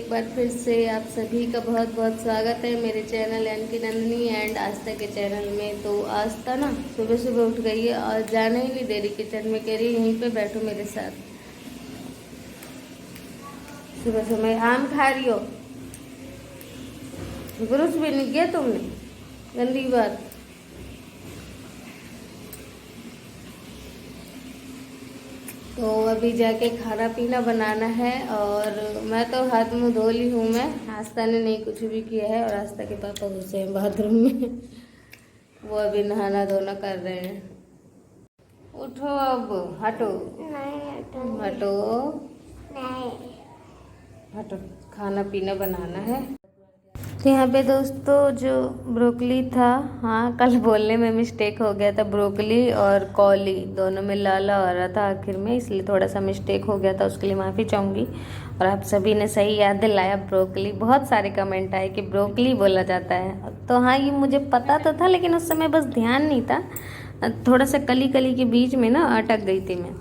एक बार फिर से आप सभी का बहुत बहुत स्वागत है मेरे चैनल यानी कि नंदिनी एंड आस्था के चैनल में। तो आस्था ना सुबह सुबह उठ गई है और जाने ही नहीं दे रही किचन में, कह रही यहीं पे बैठो मेरे साथ। सुबह सुबह आम खा रही हो, ब्रश भी नहीं किया तुमने, गंदी बात। तो अभी जाके खाना पीना बनाना है और मैं तो हाथ मुंह धो ली हूँ। मैं आस्था ने नहीं कुछ भी किया है और आस्था के पापा घुसे हैं बाथरूम में। वो अभी नहाना धोना कर रहे हैं। उठो अब, हटो नहीं हटो नहीं। हटो, खाना पीना बनाना है। तो यहाँ पे दोस्तों जो ब्रोकली था, हाँ कल बोलने में मिस्टेक हो गया था, ब्रोकली और कॉली दोनों में लाला आ रहा था आखिर में, इसलिए थोड़ा सा मिस्टेक हो गया था, उसके लिए माफ़ी चाहूँगी। और आप सभी ने सही याद दिलाया ब्रोकली, बहुत सारे कमेंट आए कि ब्रोकली बोला जाता है। तो हाँ ये मुझे पता तो था लेकिन उस समय बस ध्यान नहीं था, थोड़ा सा कली कली के बीच में ना अटक गई थी मैं।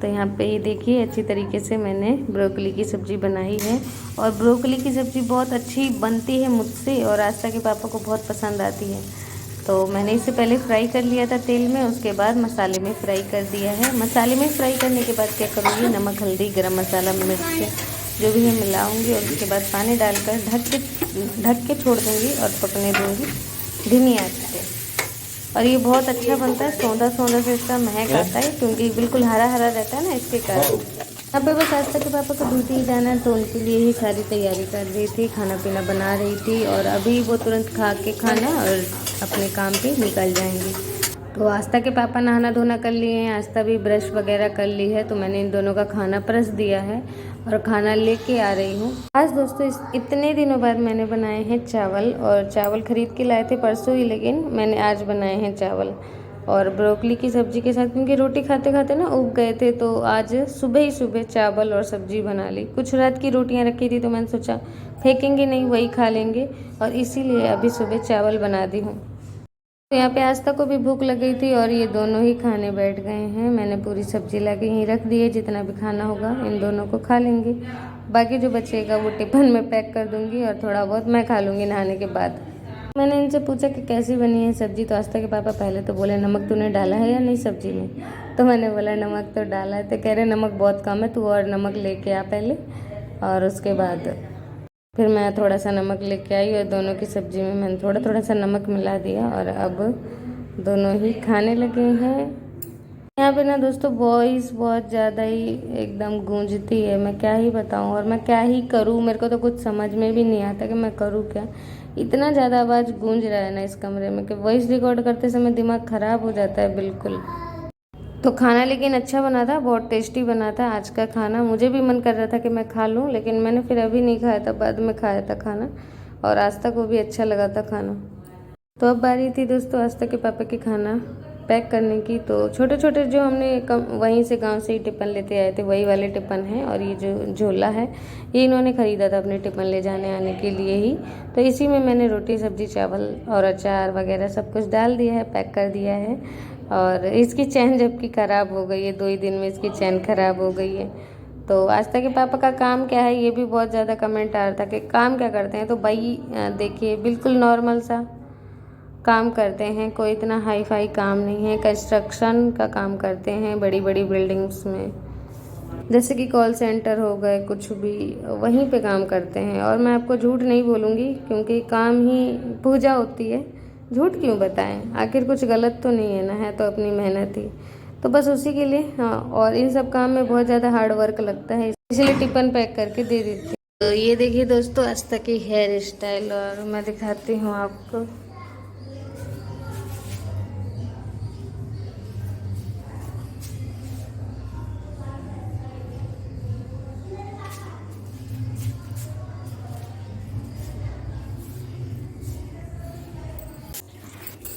तो यहाँ पे ये देखिए अच्छी तरीके से मैंने ब्रोकली की सब्ज़ी बनाई है और ब्रोकली की सब्ज़ी बहुत अच्छी बनती है मुझसे और आस्था के पापा को बहुत पसंद आती है। तो मैंने इसे पहले फ्राई कर लिया था तेल में, उसके बाद मसाले में फ्राई कर दिया है। मसाले में फ्राई करने के बाद क्या करूँगी, नमक हल्दी गरम मसाला मिर्च जो भी है मिलाऊँगी और उसके बाद पानी डालकर ढक के छोड़ दूँगी और पकने दूँगी धीमी आंच पे। और ये बहुत अच्छा बनता है, सौंधा सौंधा से इसका महक आता है क्योंकि बिल्कुल हरा हरा रहता है ना, इसके कारण। यहाँ पे बस आस्था के पापा को ड्यूटी जाना है तो उनके लिए ही सारी तैयारी कर रही थी, खाना पीना बना रही थी और अभी वो तुरंत खा के खाना और अपने काम पे निकल जाएंगी। तो आस्था के पापा नहाना धोना कर लिए हैं, आस्था भी ब्रश वगैरह कर ली है, तो मैंने इन दोनों का खाना परस दिया है और खाना लेके आ रही हूँ। आज दोस्तों इतने दिनों बाद मैंने बनाए हैं चावल, और चावल खरीद के लाए थे परसों ही, लेकिन मैंने आज बनाए हैं चावल और ब्रोकली की सब्ज़ी के साथ, क्योंकि रोटी खाते खाते ना उब गए थे, तो आज सुबह ही सुबह चावल और सब्ज़ी बना ली। कुछ रात की रोटियाँ रखी थी तो मैंने सोचा फेंकेंगे नहीं, वही खा लेंगे, और इसीलिए अभी सुबह चावल बना दी हूँ। तो यहाँ पे आस्था को भी भूख लग गई थी और ये दोनों ही खाने बैठ गए हैं। मैंने पूरी सब्जी ला के यहीं रख दी है, जितना भी खाना होगा इन दोनों को खा लेंगे, बाकी जो बचेगा वो टिफिन में पैक कर दूंगी और थोड़ा बहुत मैं खा लूँगी नहाने के बाद। मैंने इनसे पूछा कि कैसी बनी है सब्ज़ी, तो आस्था के पापा पहले तो बोले नमक तूने डाला है या नहीं सब्ज़ी में, तो मैंने बोला नमक तो डाला है, तो कह रहे नमक बहुत कम है, तू और नमक लेके आ पहले। और उसके बाद फिर मैं थोड़ा सा नमक लेके आई और दोनों की सब्ज़ी में मैंने थोड़ा थोड़ा सा नमक मिला दिया और अब दोनों ही खाने लगे हैं। यहाँ पे ना दोस्तों वॉइस बहुत ज़्यादा ही एकदम गूंजती है, मैं क्या ही बताऊँ और मैं क्या ही करूँ, मेरे को तो कुछ समझ में भी नहीं आता कि मैं करूँ क्या। इतना ज़्यादा आवाज़ गूंज रहा है ना इस कमरे में कि वॉइस रिकॉर्ड करते समय दिमाग ख़राब हो जाता है बिल्कुल। तो खाना लेकिन अच्छा बना था, बहुत टेस्टी बना था आज का खाना। मुझे भी मन कर रहा था कि मैं खा लूँ, लेकिन मैंने फिर अभी नहीं खाया था, बाद में खाया था खाना, और आस्था को भी अच्छा लगा था खाना। तो अब बारी थी दोस्तों आस्था के पापा के खाना पैक करने की। तो छोटे छोटे जो हमने वहीं से गांव से ही टिफ़िन लेते आए थे वही वाले टिफ़िन हैं, और ये जो झोला है ये इन्होंने ख़रीदा था अपने टिफ़िन ले जाने आने के लिए ही। तो इसी में मैंने रोटी सब्ज़ी चावल और अचार वगैरह सब कुछ डाल दिया है, पैक कर दिया है। और इसकी चैन जबकि ख़राब हो गई है, 2 ही दिन में इसकी चैन ख़राब हो गई है। तो आस्था के पापा का काम क्या है, ये भी बहुत ज़्यादा कमेंट आ रहा था कि काम क्या करते हैं। तो भाई देखिए बिल्कुल नॉर्मल सा काम करते हैं, कोई इतना हाई फाई काम नहीं है, कंस्ट्रक्शन का काम करते हैं बड़ी बड़ी बिल्डिंग्स में, जैसे कि कॉल सेंटर हो गए, कुछ भी वहीं पे काम करते हैं। और मैं आपको झूठ नहीं बोलूँगी क्योंकि काम ही पूजा होती है, झूठ क्यों बताएं, आखिर कुछ गलत तो नहीं है ना, है तो अपनी मेहनत ही, तो बस उसी के लिए। हाँ, और इन सब काम में बहुत ज़्यादा हार्ड वर्क लगता है, इसलिए टिफ़िन पैक करके दे देती हूँ। तो ये देखिए दोस्तों आस्था की हेयर स्टाइल, और मैं दिखाती हूँ आपको।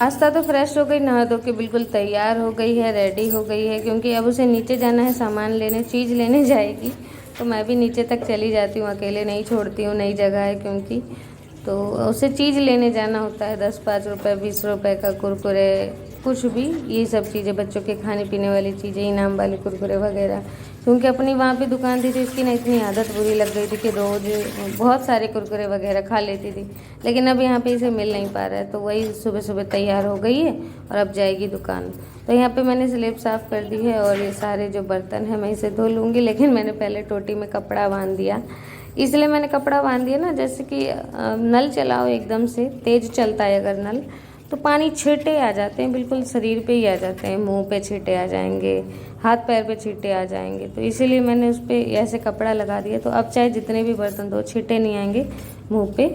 आस्था तो फ्रेश हो गई, नहा धो के बिल्कुल तैयार हो गई है, रेडी हो गई है, क्योंकि अब उसे नीचे जाना है, सामान लेने, चीज़ लेने जाएगी। तो मैं भी नीचे तक चली जाती हूँ, अकेले नहीं छोड़ती हूँ, नई जगह है क्योंकि। तो उसे चीज़ लेने जाना होता है, 10 5 रुपये 20 रुपये का कुरकुरे कुछ भी, ये सब चीज़ें बच्चों के खाने पीने वाली चीज़ें, इनाम वाले कुरकुरे वगैरह, क्योंकि अपनी वहाँ पे दुकान थी तो इसकी ना इतनी आदत बुरी लग गई थी कि रोज़ बहुत सारे कुरकुरे वगैरह खा लेती थी। लेकिन अब यहाँ पे इसे मिल नहीं पा रहा है, तो वही सुबह सुबह तैयार हो गई है और अब जाएगी दुकान। तो यहाँ पे मैंने स्लेब साफ़ कर दी है और ये सारे जो बर्तन हैं मैं इसे धो लूँगी, लेकिन मैंने पहले टोटी में कपड़ा बांध दिया। इसलिए मैंने कपड़ा बांध दिया ना, जैसे कि नल चलाओ एकदम से तेज़ चलता है अगर नल, तो पानी छींटे आ जाते हैं, बिल्कुल शरीर पे ही आ जाते हैं, मुंह पे छींटे आ जाएंगे, हाथ पैर पे छींटे आ जाएंगे। तो इसीलिए मैंने उस पर ऐसे कपड़ा लगा दिया, तो अब चाहे जितने भी बर्तन धो छींटे नहीं आएंगे मुंह पे।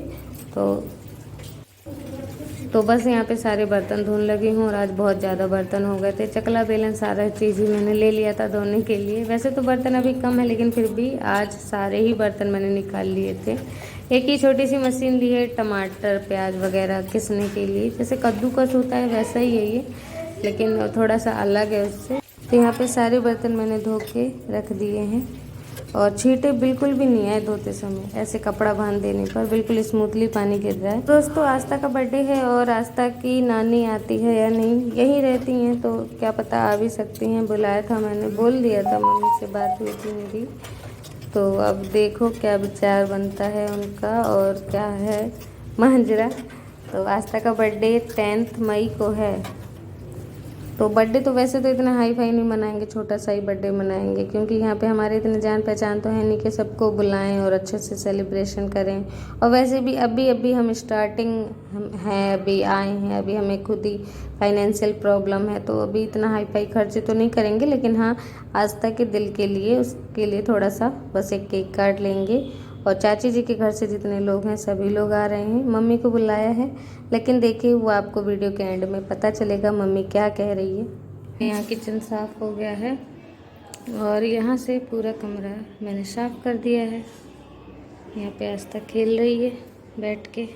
तो बस यहाँ पे सारे बर्तन धोने लगी हूँ और आज बहुत ज़्यादा बर्तन हो गए थे। चकला बेलन सारा चीज़ ही मैंने ले लिया था धोने के लिए। वैसे तो बर्तन अभी कम है, लेकिन फिर भी आज सारे ही बर्तन मैंने निकाल लिए थे। एक ही छोटी सी मशीन ली है टमाटर प्याज वगैरह घिसने के लिए, जैसे कद्दूकस होता है वैसा ही है ये, लेकिन थोड़ा सा अलग है उससे। तो यहाँ पे सारे बर्तन मैंने धो के रख दिए हैं और छींटे बिल्कुल भी नहीं आए धोते समय, ऐसे कपड़ा बांध देने पर बिल्कुल स्मूथली पानी गिर रहा है। दोस्तों आस्था का बर्थडे है और आस्था की नानी आती है या नहीं, यहीं रहती हैं तो क्या पता आ भी सकती हैं। बुलाया था मैंने, बोल दिया था, मम्मी से बात हुई थी मेरी। तो अब देखो क्या विचार बनता है उनका और क्या है मांजरा। तो आस्था का बर्थडे 10 मई को है। तो बर्थडे तो वैसे तो इतना हाई फाई नहीं मनाएंगे, छोटा सा ही बर्थडे मनाएंगे, क्योंकि यहाँ पे हमारे इतने जान पहचान तो है नहीं कि सबको बुलाएं और अच्छे से सेलिब्रेशन करें। और वैसे भी अभी हम स्टार्टिंग हैं, अभी आए हैं, अभी हमें खुद ही फाइनेंशियल प्रॉब्लम है, तो अभी इतना हाई फाई खर्चे तो नहीं करेंगे। लेकिन हाँ, आस्था के दिल के लिए, उसके लिए थोड़ा सा बस एक केक काट लेंगे। और चाची जी के घर से जितने लोग हैं सभी लोग आ रहे हैं, मम्मी को बुलाया है, लेकिन देखिए वो आपको वीडियो के एंड में पता चलेगा मम्मी क्या कह रही है। यहाँ किचन साफ़ हो गया है और यहाँ से पूरा कमरा मैंने साफ़ कर दिया है। यहाँ पे आस्था खेल रही है बैठ के,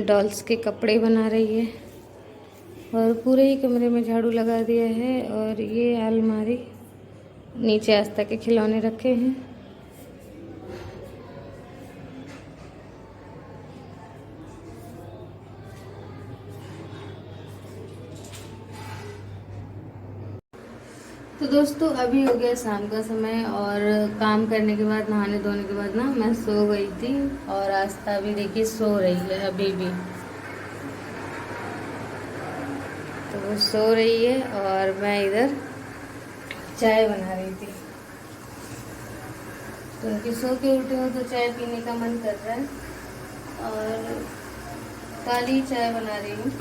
डॉल्स के कपड़े बना रही है और पूरे ही कमरे में झाड़ू लगा दिया है। और ये अलमारी, नीचे आस्था के खिलौने रखे हैं। तो दोस्तों अभी हो गया शाम का समय और काम करने के बाद, नहाने धोने के बाद ना मैं सो गई थी और आस्था भी देखिए सो रही है अभी भी। तो वो सो रही है और मैं इधर चाय बना रही थी। तो उनकी सो के उठे हो तो चाय पीने का मन कर रहा है और काली चाय बना रही हूँ।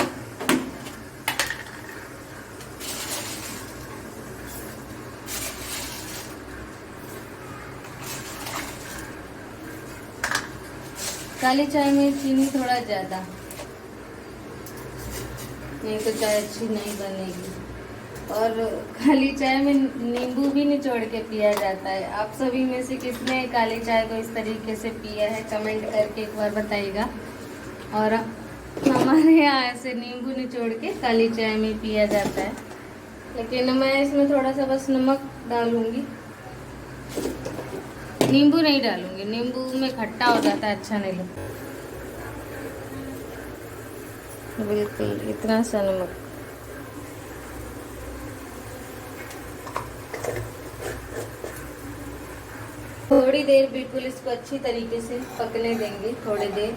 काली चाय में चीनी थोड़ा ज़्यादा, नहीं तो चाय अच्छी नहीं बनेगी। और काली चाय में नींबू भी निचोड़ के पिया जाता है। आप सभी में से किसने काली चाय को इस तरीके से पिया है कमेंट करके एक बार बताइएगा। और हमारे यहाँ ऐसे नींबू निचोड़ के काली चाय में पिया जाता है, लेकिन मैं इसमें थोड़ा सा बस नमक डालूंगी, नींबू नहीं डालूंगी, नींबू में खट्टा हो जाता है, अच्छा नहीं लगता। बिल्कुल इतना सा नमक। थोड़ी देर बिल्कुल इसको अच्छी तरीके से पकने देंगे, थोड़ी देर।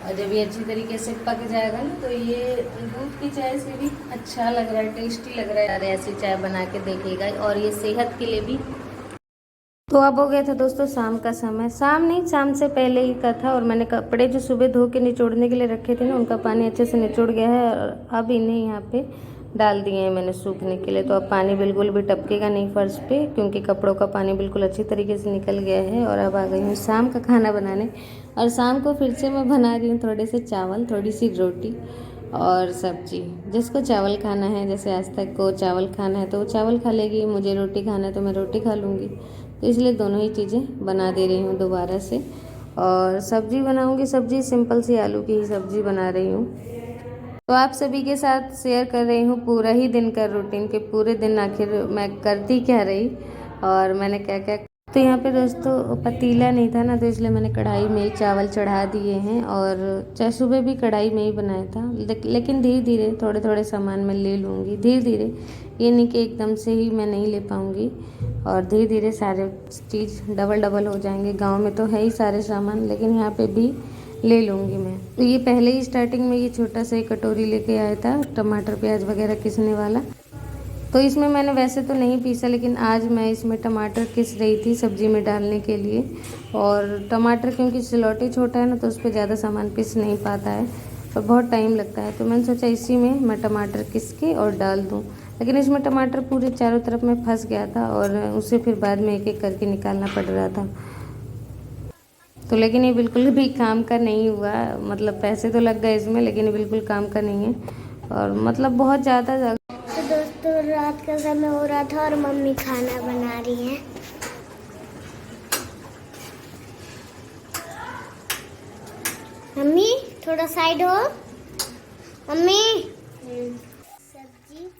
और जब ये अच्छी तरीके से पक जाएगा ना, तो ये दूध की चाय से भी अच्छा लग रहा है, टेस्टी लग रहा है। ऐसी चाय बना के देखिएगा और ये सेहत के लिए भी। तो अब हो गया था दोस्तों शाम का समय, शाम नहीं, शाम से पहले ही का था। और मैंने कपड़े जो सुबह धो के निचोड़ने के लिए रखे थे ना, उनका पानी अच्छे से निचोड़ गया है और अब इन्हें यहाँ पे डाल दिए हैं मैंने सूखने के लिए। तो अब पानी बिल्कुल भी टपकेगा नहीं फर्श पे, क्योंकि कपड़ों का पानी बिल्कुल अच्छी तरीके से निकल गया है। और अब आ गई हूँ शाम का खाना बनाने। और शाम को फिर से मैं बना रही हूँ थोड़े से चावल, थोड़ी सी रोटी और सब्जी। जिसको चावल खाना है, जैसे आज तक को चावल खाना है तो वो चावल खा लेगी, मुझे रोटी खाना है तो मैं रोटी खा लूँगी। तो इसलिए दोनों ही चीज़ें बना दे रही हूँ दोबारा से। और सब्ज़ी बनाऊँगी, सब्ज़ी सिंपल सी आलू की ही सब्ज़ी बना रही हूँ। तो आप सभी के साथ शेयर कर रही हूँ पूरा ही दिन का रूटीन, के पूरे दिन आखिर मैं करती क्या रही और मैंने क्या क्या तो यहाँ पे दोस्तों पतीला नहीं था ना, तो इसलिए मैंने कढ़ाई में ही चावल चढ़ा दिए हैं। और चाहे सुबह भी कढ़ाई में ही बनाया था, लेकिन धीरे धीरे थोड़े थोड़े सामान मैं ले लूँगी, धीरे धीरे। ये नहीं कि एकदम से ही मैं नहीं ले पाऊँगी, और धीरे धीरे सारे चीज़ डबल डबल हो जाएंगे। गांव में तो है ही सारे सामान, लेकिन यहाँ पे भी ले लूँगी मैं। तो ये पहले ही स्टार्टिंग में ये छोटा सा एक कटोरी लेके आया था टमाटर प्याज वगैरह पिसने वाला। तो इसमें मैंने वैसे तो नहीं पीसा, लेकिन आज मैं इसमें टमाटर पिस रही थी सब्ज़ी में डालने के लिए। और टमाटर क्योंकि सिलौटी छोटा है ना, तो उस पर ज़्यादा सामान पिस नहीं पाता है और बहुत टाइम लगता है। तो मैंने सोचा इसी में मैं टमाटर किस के और डाल दूँ, लेकिन इसमें टमाटर पूरे चारों तरफ में फंस गया था और उसे फिर बाद में एक एक करके निकालना पड़ रहा था। तो लेकिन ये बिल्कुल भी काम का नहीं हुआ, मतलब पैसे तो लग गए इसमें, लेकिन ये बिल्कुल काम का नहीं है। और मतलब बहुत ज़्यादा तो दोस्तों रात का समय हो रहा था और मम्मी खाना बना रही हैं। मम्मी थोड़ा साइड हो। मम्मी सब्जी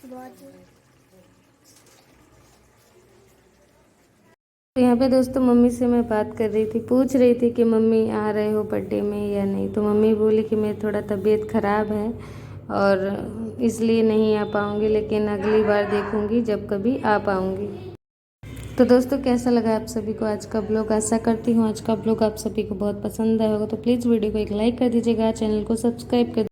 बहुत। तो यहाँ पे दोस्तों मम्मी से मैं बात कर रही थी, पूछ रही थी कि मम्मी आ रहे हो बर्थडे में या नहीं। तो मम्मी बोली कि मेरी थोड़ा तबीयत ख़राब है और इसलिए नहीं आ पाऊँगी, लेकिन अगली बार देखूँगी जब कभी आ पाऊँगी। तो दोस्तों कैसा लगा आप सभी को आज का ब्लॉग? आशा करती हूँ आज का ब्लॉग आप सभी को बहुत पसंद आया होगा। तो प्लीज़ वीडियो को एक लाइक कर दीजिएगा, चैनल को सब्सक्राइब कर